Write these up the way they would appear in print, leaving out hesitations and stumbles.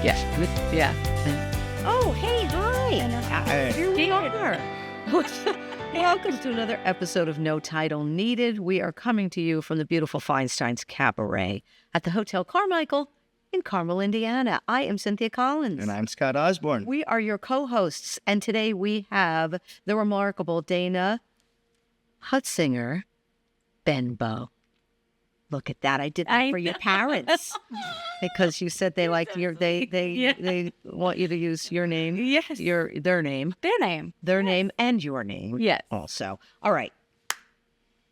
Yeah. Yeah. Oh, hey, hi. Here we are. Welcome to another episode of No Title Needed. We are coming to you from the beautiful Feinstein's Cabaret at the Hotel Carmichael in Carmel, Indiana. I am Cynthia Collins. And I'm Scott Osborne. We are your co-hosts, and today we have the remarkable Dana Hunsinger Benbow. Look at that. I did that for your parents. Because you said they like your they want you to use your name. Yes. Their name. Their name and your name. Yes. Also. All right.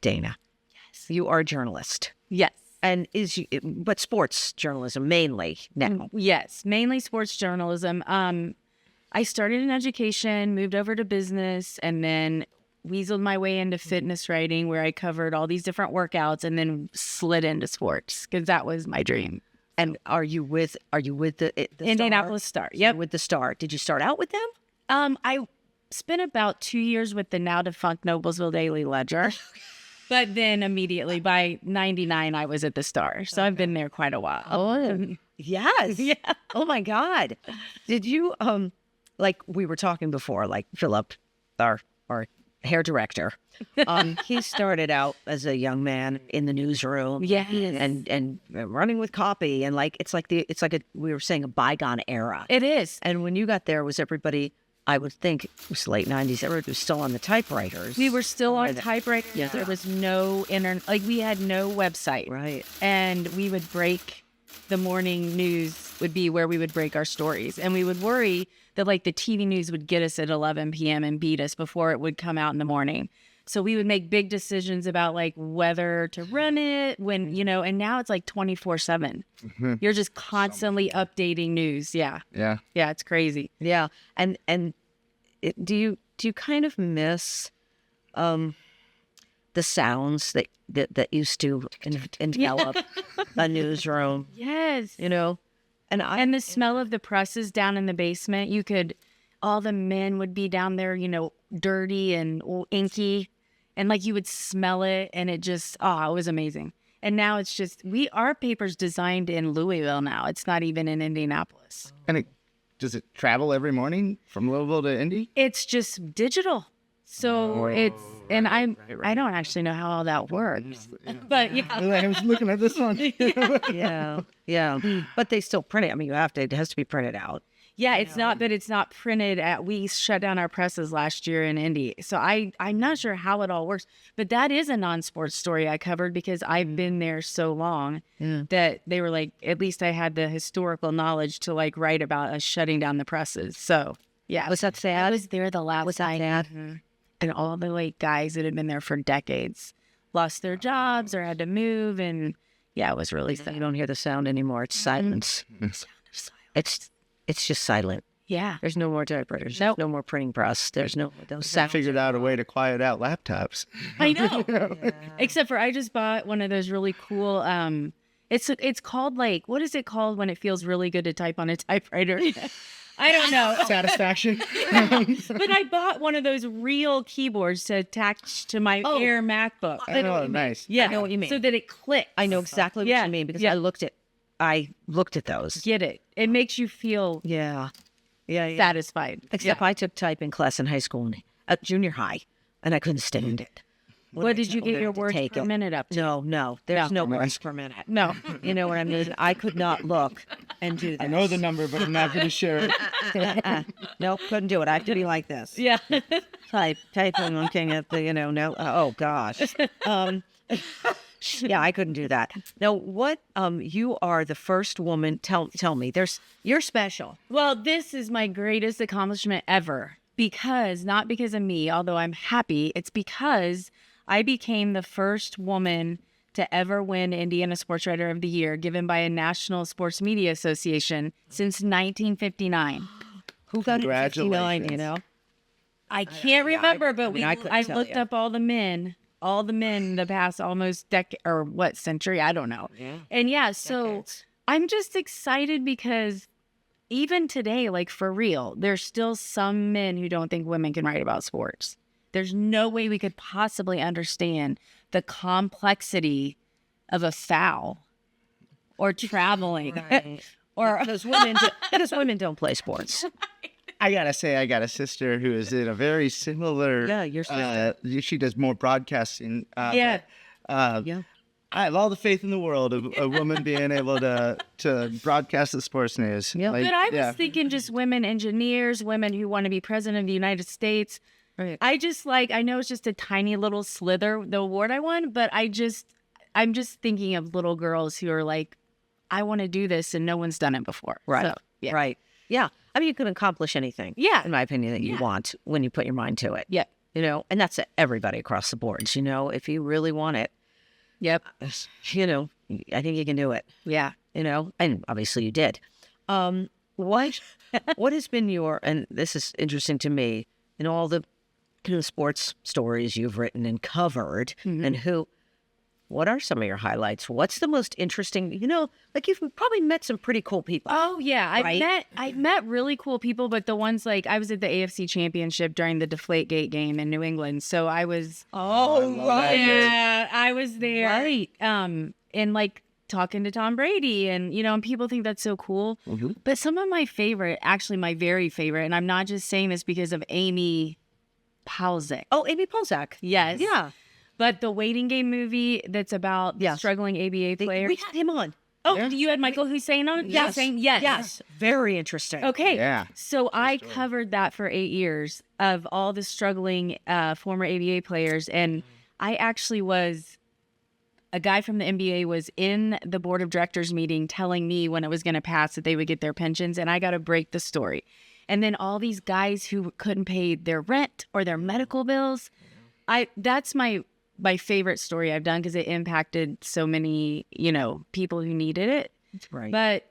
Dana. Yes. You are a journalist. Yes. And but sports journalism mainly now. Yes. Mainly sports journalism. I started in education, moved over to business, and then weaseled my way into fitness writing, where I covered all these different workouts, and then slid into sports because that was my dream. And are you with the Indianapolis Star? Yep. With the Star. Did you start out with them? I spent about 2 years with the now defunct Noblesville Daily Ledger, but then immediately by '99 I was at the Star. So I've been there quite a while. Oh, yes. Yeah. Oh my God. Did you like we were talking before, like Philip, our hair director, he started out as a young man in the newsroom, and running with copy, and like it's like we were saying, a bygone era. It is. And when you got there, was everybody? I would think it was late '90s. Everybody was still on the typewriters. We were still on typewriters. Yeah. There was no internet. Like, we had no website. Right. And we would break, the morning news would be where we would break our stories. And we would worry that, like, the TV news would get us at 11 p.m. and beat us before it would come out in the morning. So we would make big decisions about, like, whether to run it, when, and now it's like 24/7. Mm-hmm. You're just constantly updating news. Yeah. Yeah. Yeah, it's crazy. Yeah. And do you kind of miss the sounds that used to envelop a newsroom? Yes. And the smell of the presses down in the basement, all the men would be down there, dirty and inky, and like you would smell it, and it just, it was amazing. And now it's just, our paper's designed in Louisville now. It's not even in Indianapolis. And does it travel every morning from Louisville to Indy? It's just digital. So I don't actually know how all that works, but yeah. I was looking at this one. Yeah. But they still print it. I mean, it has to be printed out. Yeah, it's not printed we shut down our presses last year in Indy. So I'm not sure how it all works, but that is a non-sports story I covered because I've been there so long that they were like, at least I had the historical knowledge to like write about us shutting down the presses. So yeah. Was that sad? I was there the last Was that sad? Mm-hmm. And all the like guys that had been there for decades lost their jobs or had to move. And yeah, it was really sad. You don't hear the sound anymore. It's silence. It's just silent. Yeah. There's no more typewriters. Nope. No more printing press. There's no those I sounds. figured out a way to quiet out laptops. I know. Yeah. Except for I just bought one of those really cool it's called, like, what is it called when it feels really good to type on a typewriter? I don't know. Satisfaction. But I bought one of those real keyboards to attach to my Air MacBook. Oh, nice. Yeah. I know what you mean. So that it clicks. I know exactly what you mean because I looked at those. Get it. It makes you feel Yeah. satisfied. Except I took typing class in high school, junior high, and I couldn't stand it. What did you get your words per minute up to? No. There's no words per minute. No. You know what I mean? I could not look and do that. I know the number, but I'm not going to share it. Nope, couldn't do it. I have to be like this. Yeah. Typing, looking at the, no. Oh, gosh. Yeah, I couldn't do that. Now, you are the first woman, tell me, you're special. Well, this is my greatest accomplishment ever not because of me, although I'm happy. It's because I became the first woman to ever win Indiana Sportswriter of the Year, given by a National Sports Media Association since 1959. Who got it? Congratulations. 59, I can't remember, but I looked you. up all the men the past almost decade or century, I don't know. Yeah. And so Decades. I'm just excited because even today, like, for real, there's still some men who don't think women can write about sports. There's no way we could possibly understand the complexity of a foul or traveling or because women don't play sports. I gotta say, I got a sister who is in a very similar. Yeah, your sister. She does more broadcasting. Yeah. Yeah. I have all the faith in the world of a woman being able to broadcast the sports news. Yeah. But I was thinking just women engineers, women who want to be president of the United States. Right. I just I know it's just a tiny little slither, the award I won, but I'm just thinking of little girls who are like, I want to do this and no one's done it before. Right. So, yeah. Right. Yeah. I mean, you can accomplish anything. Yeah. In my opinion, that you want when you put your mind to it. Yeah. And that's everybody across the boards. If you really want it, Yep. I think you can do it. Yeah. And obviously you did. What has been and this is interesting to me, in all the sports stories you've written and covered, and what are some of your highlights? What's the most interesting, you've probably met some pretty cool people. Oh yeah, Right? I've met really cool people, but the ones I was at the AFC Championship during the Deflategate game in New England, so I was. Oh, right. Yeah, I was there. Right. And talking to Tom Brady, and and people think that's so cool. Mhm. But some of my favorite, actually my very favorite, and I'm not just saying this because of Amy Palzak. Oh, Amy Polzak. Yes. Yeah. But the Waiting Game movie that's about Yes. struggling ABA players. We had him on. Oh, Yeah. you had Michael Hussein on? Yes. Hussein? Yes. Yes. Very interesting. Okay. Yeah. So I covered that for 8 years of all the struggling former ABA players. And I actually a guy from the NBA was in the board of directors meeting telling me when it was going to pass that they would get their pensions. And I got to break the story. And then all these guys who couldn't pay their rent or their medical bills. That's my favorite story I've done because it impacted so many, people who needed it. Right. But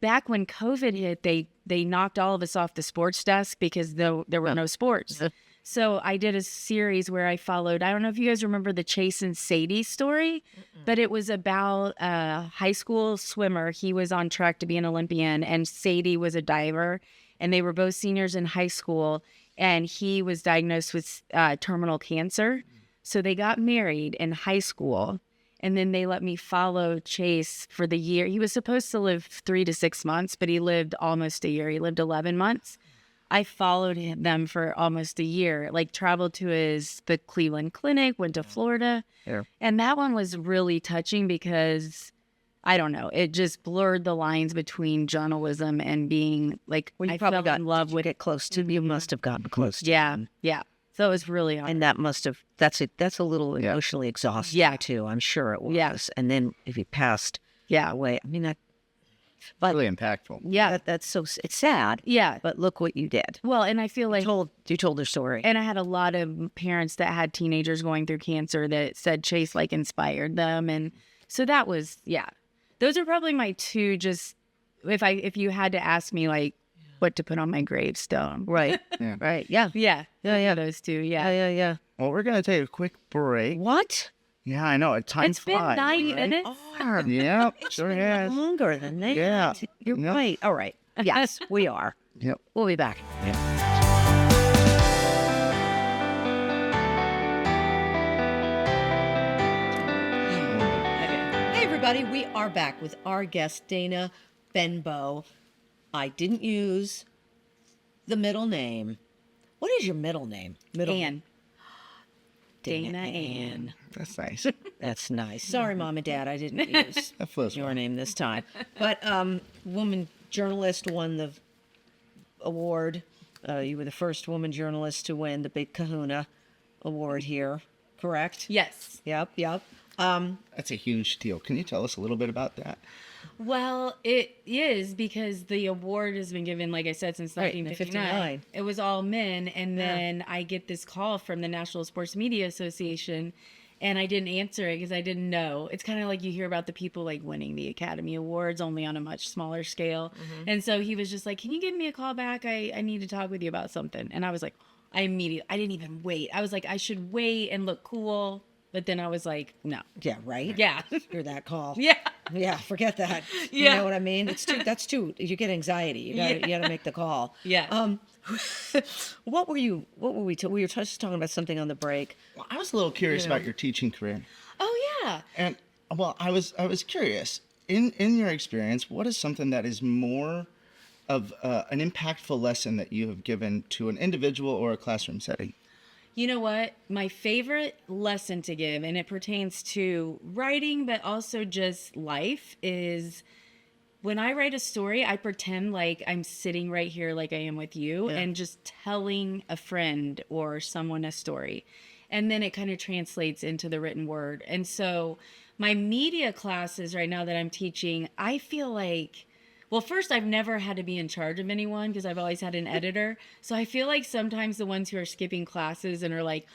back when COVID hit, they knocked all of us off the sports desk because there were no sports. So I did a series where I followed, I don't know if you guys remember the Chase and Sadie story, but it was about a high school swimmer. He was on track to be an Olympian, and Sadie was a diver, and they were both seniors in high school, and he was diagnosed with terminal cancer. So they got married in high school, and then they let me follow Chase for the year. He was supposed to live 3 to 6 months, but he lived almost a year. He lived 11 months. I followed them for almost a year, traveled to the Cleveland Clinic, went to Florida. Yeah. And that one was really touching because, I don't know, it just blurred the lines between journalism and being you I probably fell in love with get close to. You must have gotten close to. Yeah, him. yeah. So it was really hard. And that must have. That's a little emotionally exhausting. Yeah. Too. I'm sure it was. Yeah. And then if he passed Yeah. away, I mean that. But Really impactful. Yeah. that's so. It's sad. Yeah. But look what you did. Well, and I feel like You told their story. And I had a lot of parents that had teenagers going through cancer that said Chase inspired them. And so that was, those are probably my two, just if you had to ask me what to put on my gravestone. Right. Yeah. Right. Yeah. Yeah. Those two. Yeah. Yeah. Well, we're gonna take a quick break. What? Yeah, I know. Time It's been flies. 9 minutes. Yeah, sure has. Longer than that. Yeah. You're Yep. right. All right. Yes, we are. Yep. We'll be back. Hey, everybody. We are back with our guest, Dana Benbow. I didn't use the middle name. What is your middle name? Ann. Dana Dana Ann. Ann. That's nice. That's nice. Sorry, Mom and Dad, I didn't use That flows your well. name this time. But woman journalist won the award. You were the first woman journalist to win the Big Kahuna Award here, correct? Yes. Yep. That's a huge deal. Can you tell us a little bit about that? Well, it is because the award has been given, like I said, since Right, 1959. 59. It was all men. And then I get this call from the National Sports Media Association, and I didn't answer it because I didn't know. It's kind of like you hear about the people winning the Academy Awards, only on a much smaller scale. And so he was just like, can you give me a call back? I need to talk with you about something. And I was like, I didn't even wait. I was like, I should wait and look cool. But then I was like, no. Yeah, right? Yeah. Hear that call. Yeah. Yeah, forget that. You Yeah. know what I mean? That's too, you get anxiety. You gotta make the call. Yeah. What were we we were just talking about something on the break. Well, I was a little curious about your teaching career, Oh, yeah. and well, I was curious. in your experience, what is something that is more of an impactful lesson that you have given to an individual or a classroom setting? You know what? My favorite lesson to give, and it pertains to writing, but also just life, is when I write a story, I pretend like I'm sitting right here like I am with you and just telling a friend or someone a story. And then it kind of translates into the written word. And so my media classes right now that I'm teaching, I feel like, well, first, I've never had to be in charge of anyone because I've always had an editor. So I feel like sometimes the ones who are skipping classes and are like,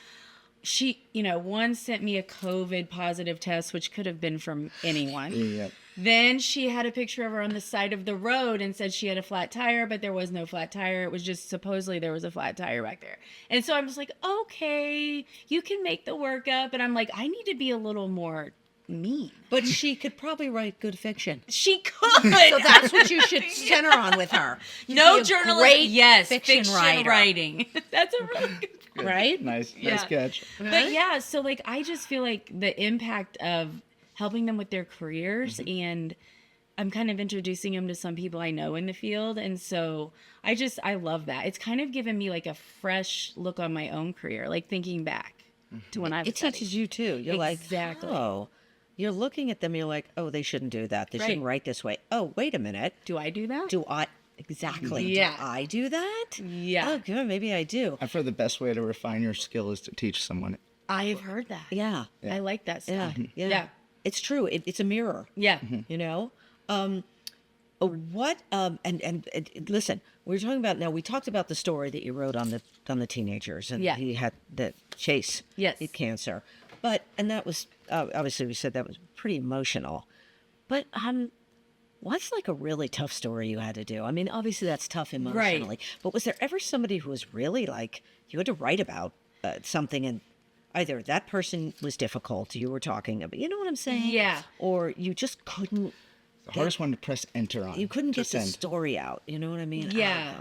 one sent me a COVID positive test, which could have been from anyone. Yep. Then she had a picture of her on the side of the road and said she had a flat tire, but there was no flat tire. It was just supposedly there was a flat tire back there. And so I'm just like, okay, you can make the work up. And I'm like, I need to be a little more mean. But she could probably write good fiction. She could. So that's what you should center on with her. You'd No be a journalist. great Yes, fiction writer. writing. That's a really good point. Right? Nice Yeah. catch. But yeah, so like I just feel like the impact of helping them with their careers, and I'm kind of introducing them to some people I know in the field. And so I love that. It's kind of given me like a fresh look on my own career, like thinking back to when I was It teaches you too. You're Exactly. like, oh, you're looking at them. You're like, oh, they shouldn't do that. They shouldn't Right. write this way. Oh, wait a minute. Do I do that? Do I exactly? Yeah. Do I do that? Yeah. Oh, good. Maybe I do. I've heard the best way to refine your skill is to teach someone. I've heard that. Yeah. I like that Yeah. stuff. Yeah. Yeah. It's true. It's a mirror. Yeah. You know. What? And listen, we were talking about now. We talked about the story that you wrote on the teenagers, and Yeah. he had the Chase. Yes. Had cancer, and that was obviously we said that was pretty emotional, but what's like a really tough story you had to do? I mean, obviously that's tough emotionally, but was there ever somebody who was really like you had to write about something and either that person was difficult you were talking about, you know what I'm saying? Yeah. Or you just couldn't. The hardest one to press enter on. You couldn't to get the send. story out. You know what I mean? Yeah.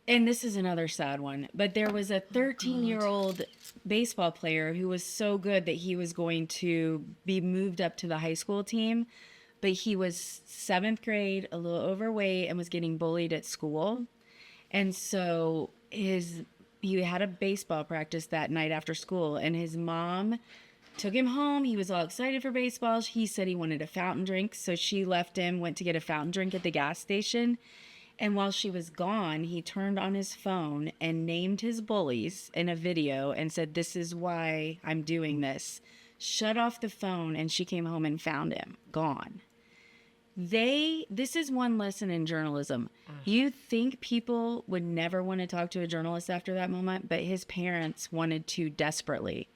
And this is another sad one, but there was a 13-year-old baseball player who was so good that he was going to be moved up to the high school team, but he was 7th grade, a little overweight, and was getting bullied at school. And so he had a baseball practice that night after school, and his mom took him home. He was all excited for baseball. He said he wanted a fountain drink, so she left him, went to get a fountain drink at the gas station. And while she was gone, he turned on his phone and named his bullies in a video and said, "This is why I'm doing this." Shut off the phone, and she came home and found him gone. This is one lesson in journalism. You think people would never want to talk to a journalist after that moment, but his parents wanted to desperately.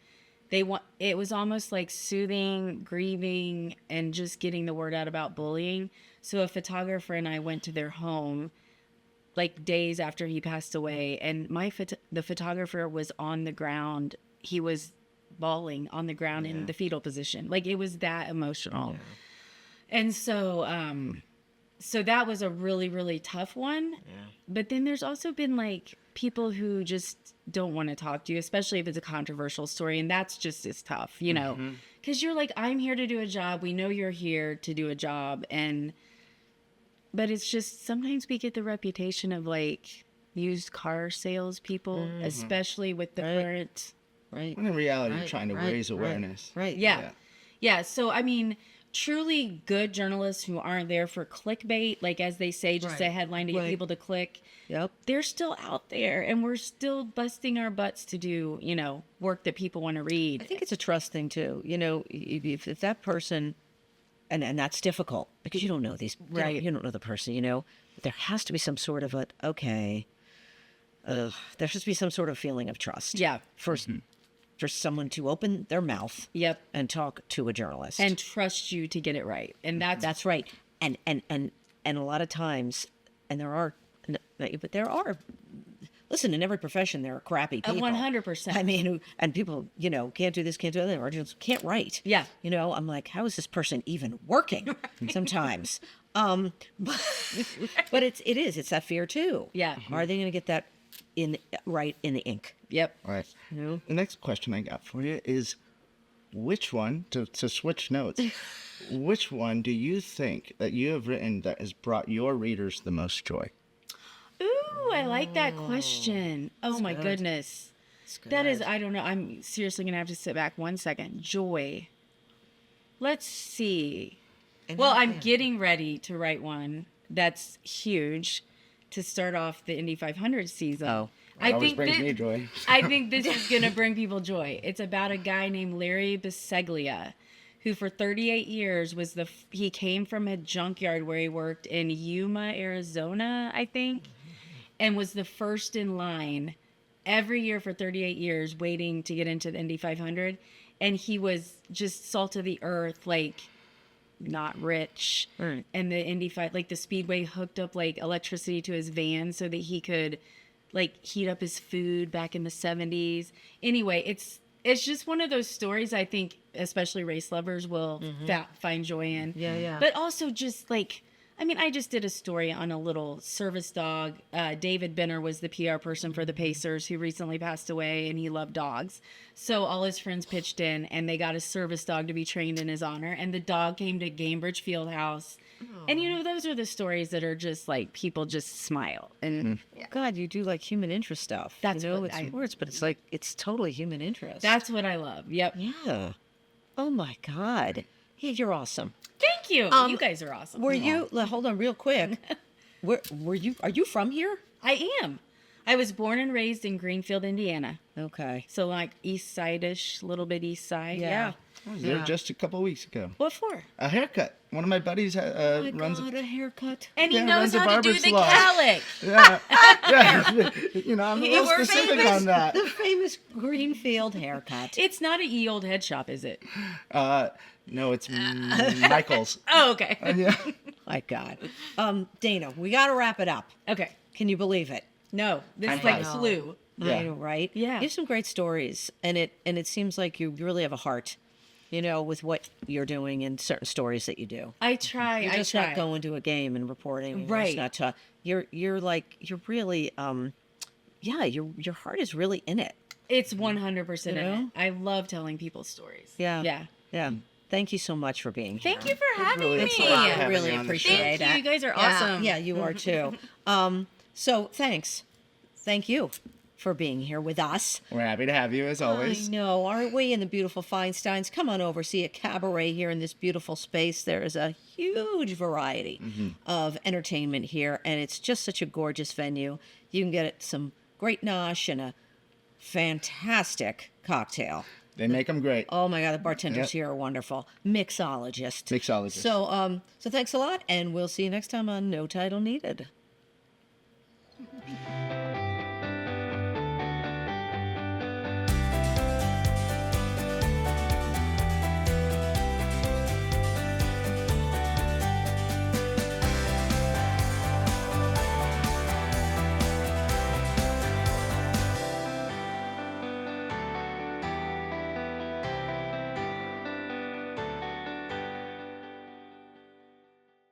It was almost like soothing, grieving, and just getting the word out about bullying. So a photographer and I went to their home like days after he passed away, and the photographer was on the ground. He was bawling on the ground in the fetal position. Like it was that emotional. And so so that was a really, really tough one. Yeah. But then there's also been like people who just don't want to talk to you, especially if it's a controversial story. And that's just as tough, you know, because you're like, I'm here to do a job. We know you're here to do a job. But it's just sometimes we get the reputation of like used car salespeople, especially with the current. Right. When in reality, you're trying to raise awareness. Right. Yeah. So, I mean, truly good journalists who aren't there for clickbait, like as they say, just a headline to get people to click. Yep. They're still out there, and we're still busting our butts to do, work that people want to read. I think it's a trust thing too. You know, if that person, and that's difficult because you don't know these, Right. You don't know the person, but there has to be some sort of there has to be some sort of feeling of trust. Yeah. For someone to open their mouth. Yep. And talk to a journalist. And trust you to get it right. And that's right. And a lot of times, and there are, listen, in every profession, there are crappy people. 100%. I mean, and people, can't do this, can't do that, or just can't write. Yeah. I'm like, how is this person even working sometimes? But it's that fear too. Yeah. Are they going to get that right in the ink? Yep. All right. You know? The next question I got for you is, which one, to switch notes, which one do you think that you have written that has brought your readers the most joy? Ooh, I like that question. Oh my goodness. That is, I don't know. I'm seriously going to have to sit back 1 second. Joy. Let's see. Well, I'm getting ready to write one that's huge to start off the Indy 500 season. Oh. It always brings me joy. I think this is going to bring people joy. It's about a guy named Larry Biseglia, who for 38 years was he came from a junkyard where he worked in Yuma, Arizona, I think, and was the first in line every year for 38 years waiting to get into the Indy 500. And he was just salt of the earth, like not rich. Right. And the Indy like the Speedway hooked up like electricity to his van so that he could like heat up his food back in the 70s. Anyway, it's just one of those stories I think especially race lovers will find joy in. Yeah, yeah. But also just like, I mean, I just did a story on a little service dog. David Benner was the PR person for the Pacers who recently passed away, and he loved dogs. So all his friends pitched in, and they got a service dog to be trained in his honor. And the dog came to Gamebridge Fieldhouse. And, you know, those are the stories that are just like people just smile. And God, you do like human interest stuff. That's you know, what it's I- words, but it's like it's totally human interest. that's what I love. Yep. yeah. Oh my God. Yeah, you're awesome. Thank you. You guys are awesome. Were you? Hold on, real quick. Were you? Are you from here? I am. I was born and raised in Greenfield, Indiana. Okay. So like east side-ish, little bit east side. Yeah. I was there just a couple weeks ago. What for? A haircut. One of my buddies runs a... a haircut. And he Yeah, knows runs a how to barber do the salon. calic. Yeah, yeah. You know, I'm a little We're specific famous- on that. The famous Greenfield haircut. It's not a ye old head shop, is it? No, it's Michael's. Oh, okay. Yeah. My God. Dana, we got to wrap it up. Okay. Can you believe it? No, this I is like know. flu. Yeah. I know, right? Yeah. You have some great stories, and it seems like you really have a heart, you know, with what you're doing and certain stories that you do. I try. You're I just try. not going to a game and reporting. Right. You're really your heart is really in it. It's 100% in know? it. I love telling people stories. Yeah. Yeah. Yeah. Thank you so much for being here. Thank you for having really me. a pleasure I having really you on the appreciate Thank you. it. You guys are Yeah, awesome. Yeah, you are too. So thanks. Thank you for being here with us. We're happy to have you, as always. I know, aren't we? And the beautiful Feinsteins. Come on over, see a cabaret here in this beautiful space. There is a huge variety of entertainment here, and it's just such a gorgeous venue. You can get some great nosh and a fantastic cocktail. They make them great. Oh my God, the bartenders Yep. here are wonderful. Mixologist. Mixologist. So thanks a lot, and we'll see you next time on No Title Needed.